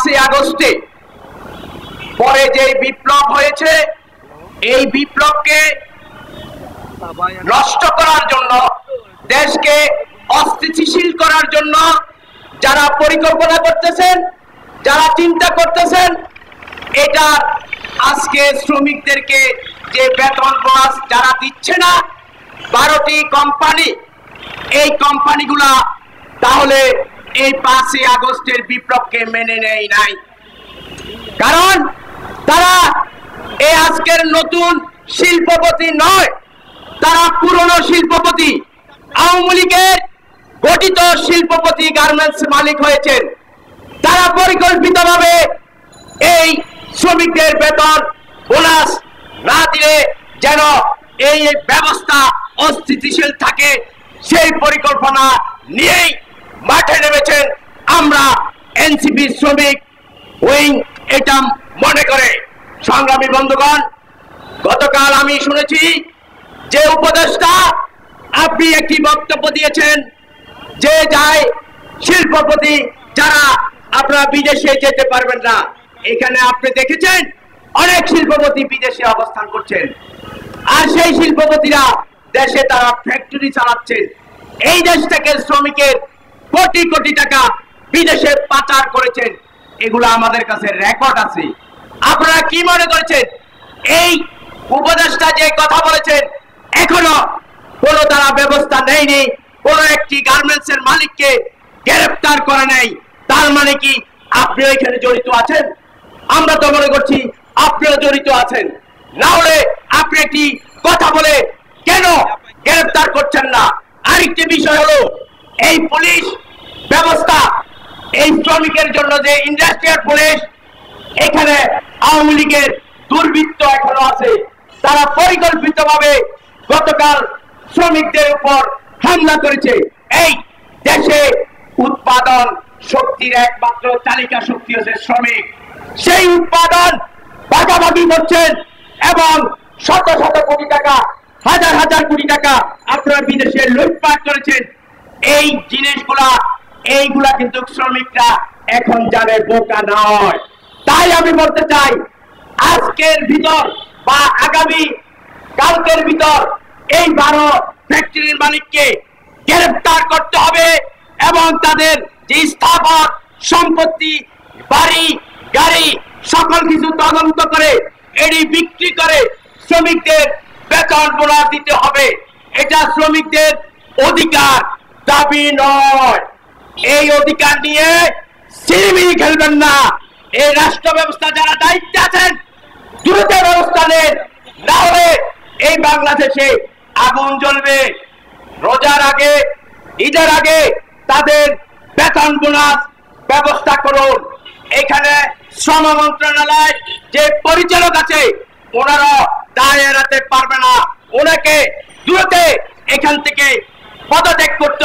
5ই আগস্টে পরে যে বিপ্লব হয়েছে, এই বিপ্লবকে নষ্ট করার জন্য, দেশকে অস্থিতিশীল করার জন্য যারা পরিকল্পনা করতেছেন, যারা চিন্তা করতেছেন, এটা আজকে শ্রমিকদেরকে যে বেতন বোনাস যারা দিচ্ছে না 12টি কোম্পানি, এই কোম্পানিগুলা তাহলে এই 5ই আগস্টের বিপ্লবকে মেনে নেয় নাই। কারণ তারা এই আজকের নতুন শিল্পপতি নয়, তারা পুরনো শিল্পপতি। আওয়ামী লীগের গঠিত শিল্পপতি গার্মেন্টস মালিক হয়েছেন। তারা পরিকল্পিতভাবে এই শ্রমিকদের বেতন বোনাস না দিলে যেন এই ব্যবস্থা অস্থিতিশীল থাকে, সেই পরিকল্পনা নিয়েই মাঠে নেমেছেন। আমরা এনসিপি শ্রমিক উইং এটা মনে করে। সংগ্রামী বন্ধুগণ, গতকাল আমি শুনেছি যে উপদেষ্টা আপনি একটি বক্তব্য দিয়েছেন যে যায় শিল্পপতি যারা আপনারা বিদেশে যেতে পারবেন না। এখানে আপনি দেখেছেন অনেক শিল্পপতি বিদেশে অবস্থান করছেন, আর সেই শিল্পপতিরা দেশে তারা ফ্যাক্টরি চালাচ্ছেন। এই দেশ থেকে শ্রমিকের কোটি কোটি টাকা বিদেশে পাচার করেছেন, এগুলো আমাদের কাছে রেকর্ড আছে। আপনারা কি মনে করছেন এই উপদেষ্টা যে কথা বলেছেন এখনো কোনো তারা ব্যবস্থা নেয়নি, কোন একটি গার্মেন্টস এর মালিককে গ্রেফতার করে নাই? তার মানে কি আপনি এখানে জড়িত আছেন? আমরা তো মনে করছি আপনিও জড়িত আছেন। না হলে আপনি একটি কথা বলে কেন গ্রেফতার করছেন না? আরেকটি বিষয় হলো এই পুলিশ ব্যবস্থা, এই শ্রমিকের জন্য যে ইন্ডাস্ট্রিয়াল পুলিশ, এখানে আওয়ামী লীগের দুর্বৃত্ত এখনো আছে। তারা পরিকল্পিতভাবে গতকাল শ্রমিকদের উপর হামলা করেছে। এই দেশে উৎপাদন শক্তির একমাত্র চালিকা শক্তি হচ্ছে শ্রমিক। সেই উৎপাদন ভাগাভাগি করছেন এবং শত শত কোটি টাকা, হাজার হাজার কোটি টাকা আপনারা বিদেশে লুটপাট করেছেন। এই জিনিসগুলা এইগুলা কিন্তু শ্রমিকরা এখন জানে, বোকা নয়। তাই আমি বলতে চাই আজকের ভিতর বা আগামী কালকের ভিতর এই 12 ফ্যাক্টরির মালিককে গ্রেফতার করতে হবে এবং তাদের যে স্থাবর সম্পত্তি, বাড়ি গাড়ি সকল কিছু তদন্ত করে এটি বিক্রি করে শ্রমিকদের বেতন বোনাস দিতে হবে। এটা শ্রমিকদের অধিকার, দাবি নয়। এই অধিকার নিয়ে সিনেমিনি খেলবেন না। এই রাষ্ট্র ব্যবস্থা যারা দায়িত্বে আছেন দ্রুত ব্যবস্থা নেন, না হলে এই বাংলাদেশে আগুন জ্বলবে। রোজার আগে, ঈদের আগে তাদের বেতন বোনাস ব্যবস্থা করুন। এখানে শ্রম মন্ত্রণালয় যে পরিচালক আছে ওনারা দায় এড়াতে পারবে না। ওনাকে দ্রুত এখান থেকে পদত্যাগ করতে